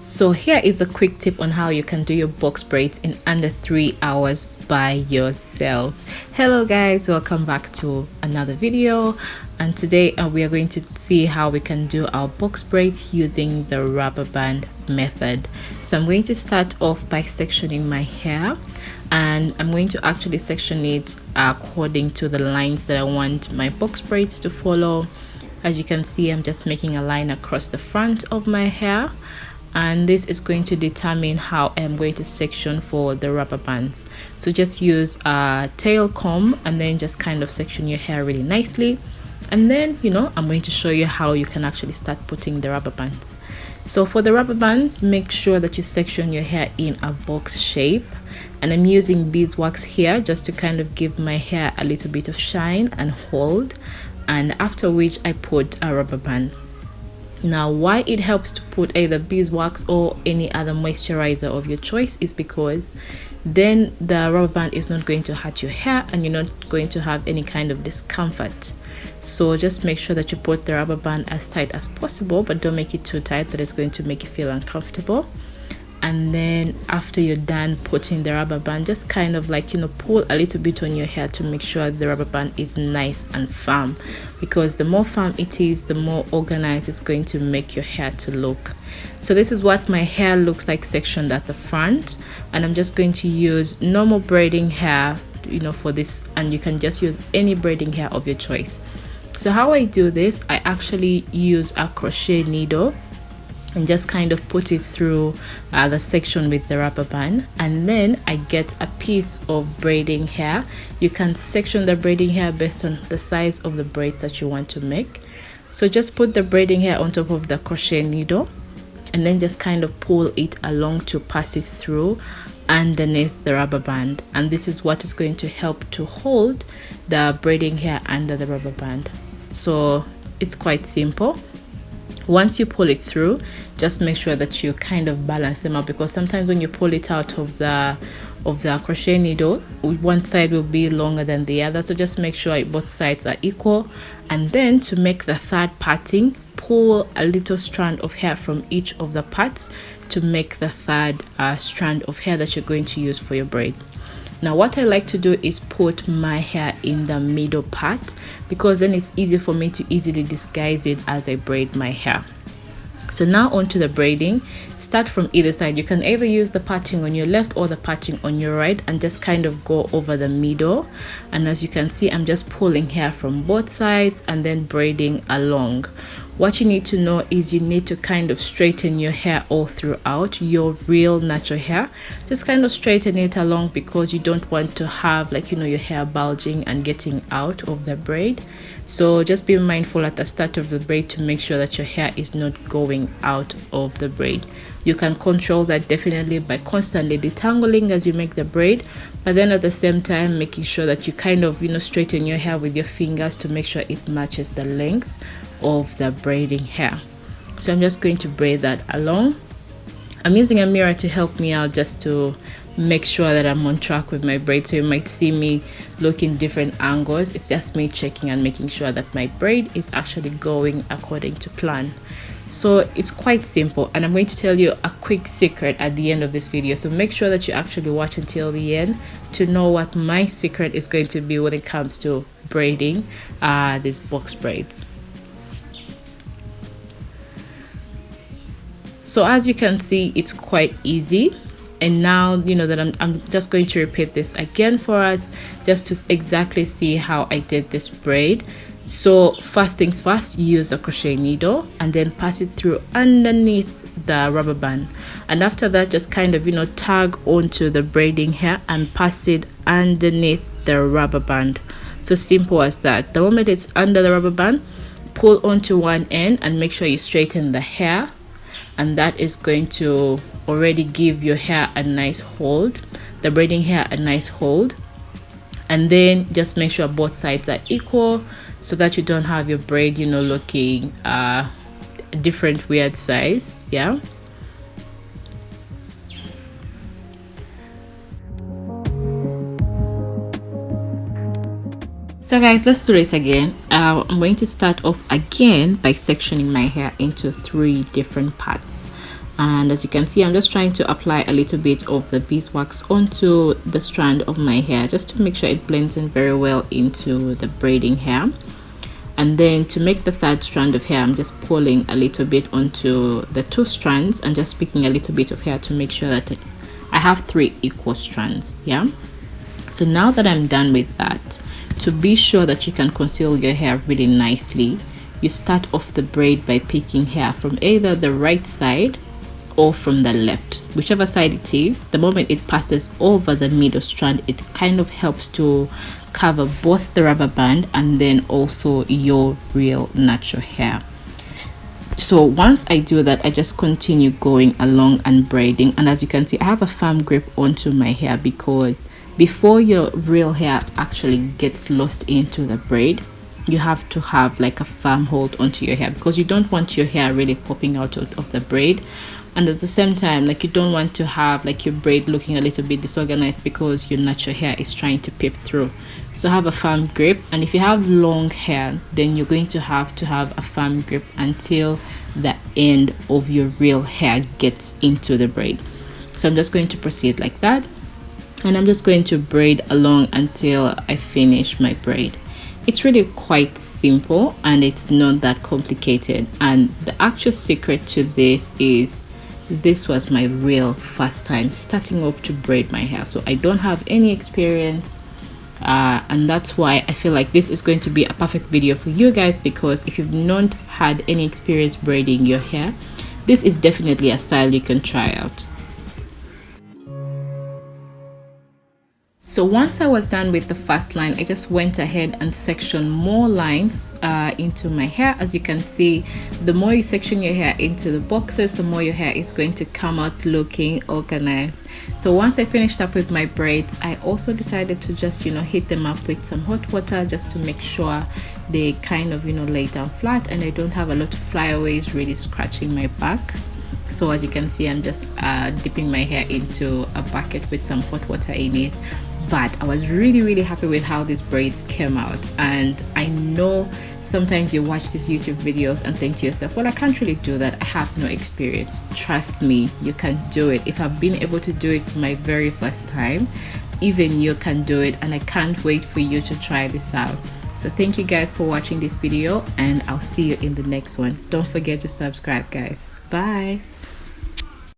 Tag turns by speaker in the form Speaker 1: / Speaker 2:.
Speaker 1: So here is a quick tip on how you can do your box braids in under 3 hours by yourself. Hello guys, welcome back to another video, and today we are going to see how we can do our box braids using the rubber band method. So I'm going to start off by sectioning my hair, and I'm going to actually section it according to the lines that I want my box braids to follow. As you can see, I'm just making a line across the front of my hair, and this is going to determine how I'm going to section for the rubber bands. So just use a tail comb and then just kind of section your hair really nicely, and then I'm going to show you how you can actually start putting the rubber bands. So for the rubber bands, make sure that you section your hair in a box shape, and I'm using beeswax here just to kind of give my hair a little bit of shine and hold, and after which I put a rubber band. Now, why it helps to put either beeswax or any other moisturizer of your choice is because then the rubber band is not going to hurt your hair and you're not going to have any kind of discomfort. So just make sure that you put the rubber band as tight as possible, but don't make it too tight that it's going to make you feel uncomfortable. And then after you're done putting the rubber band, just kind of like pull a little bit on your hair to make sure the rubber band is nice and firm, because the more firm it is, the more organized it's going to make your hair to look. So this is what my hair looks like sectioned at the front, and I'm just going to use normal braiding hair for this, and you can just use any braiding hair of your choice. So how I do this, I actually use a crochet needle and just kind of put it through the section with the rubber band, and then I get a piece of braiding hair. You can section the braiding hair based on the size of the braids that you want to make. So just put the braiding hair on top of the crochet needle and then just kind of pull it along to pass it through underneath the rubber band, and this is what is going to help to hold the braiding hair under the rubber band. So it's quite simple. Once you pull it through, just make sure that you kind of balance them out, because sometimes when you pull it out of the crochet needle, one side will be longer than the other. So just make sure both sides are equal, and then to make the third parting, pull a little strand of hair from each of the parts to make the third strand of hair that you're going to use for your braid. Now what I like to do is put my hair in the middle part, because then it's easy for me to easily disguise it as I braid my hair. So now onto the braiding. Start from either side. You can either use the parting on your left or the parting on your right, and just kind of go over the middle. And as you can see, I'm just pulling hair from both sides and then braiding along. What you need to know is you need to kind of straighten your hair all throughout, your real natural hair. Just kind of straighten it along, because you don't want to have your hair bulging and getting out of the braid. So just be mindful at the start of the braid to make sure that your hair is not going out of the braid. You can control that definitely by constantly detangling as you make the braid, but then at the same time making sure that you kind of straighten your hair with your fingers to make sure it matches the length of the braiding hair. So I'm just going to braid that along. I'm using a mirror to help me out, just to make sure that I'm on track with my braid. So you might see me look in different angles. It's just me checking and making sure that my braid is actually going according to plan. So it's quite simple, and I'm going to tell you a quick secret at the end of this video, so make sure that you actually watch until the end to know what my secret is going to be when it comes to braiding these box braids. So as you can see, it's quite easy. And now that I'm just going to repeat this again for us, just to exactly see how I did this braid. So first things first, use a crochet needle and then pass it through underneath the rubber band, and after that just kind of tug onto the braiding hair and pass it underneath the rubber band. So simple as that. The moment it's under the rubber band, pull onto one end and make sure you straighten the hair, and that is going to already give your hair a nice hold, the braiding hair a nice hold. And then just make sure both sides are equal, so that you don't have your braid looking a different weird size. Yeah. So guys, let's do it again. I'm going to start off again by sectioning my hair into 3 different parts. And as you can see, I'm just trying to apply a little bit of the beeswax onto the strand of my hair just to make sure it blends in very well into the braiding hair. And then to make the third strand of hair, I'm just pulling a little bit onto the 2 strands and just picking a little bit of hair to make sure that I have 3 equal strands. Yeah, so now that I'm done with that, to be sure that you can conceal your hair really nicely, you start off the braid by picking hair from either the right side or from the left, whichever side it is. The moment it passes over the middle strand, it kind of helps to cover both the rubber band and then also your real natural hair. So once I do that, I just continue going along and braiding. And as you can see, I have a firm grip onto my hair because before your real hair actually gets lost into the braid, you have to have like a firm hold onto your hair, because you don't want your hair really popping out of the braid. And at the same time, like, you don't want to have like your braid looking a little bit disorganized because your natural hair is trying to peep through. So have a firm grip. And if you have long hair, then you're going to have a firm grip until the end of your real hair gets into the braid. So I'm just going to proceed like that, and I'm just going to braid along until I finish my braid. It's really quite simple and it's not that complicated. And the actual secret to this is, this was my real first time starting off to braid my hair, so I don't have any experience, and that's why I feel like this is going to be a perfect video for you guys, because if you've not had any experience braiding your hair, this is definitely a style you can try out. So once I was done with the first line, I just went ahead and sectioned more lines into my hair. As you can see, the more you section your hair into the boxes, the more your hair is going to come out looking organized. So once I finished up with my braids, I also decided to just, heat them up with some hot water just to make sure they kind of, lay down flat and I don't have a lot of flyaways really scratching my back. So as you can see, I'm just dipping my hair into a bucket with some hot water in it. But I was really happy with how these braids came out. And I know sometimes you watch these YouTube videos and think to yourself, well, I can't really do that, I have no experience. Trust me, you can do it. If I've been able to do it for my very first time, even you can do it, and I can't wait for you to try this out. So thank you guys for watching this video, and I'll see you in the next one. Don't forget to subscribe, guys. Bye.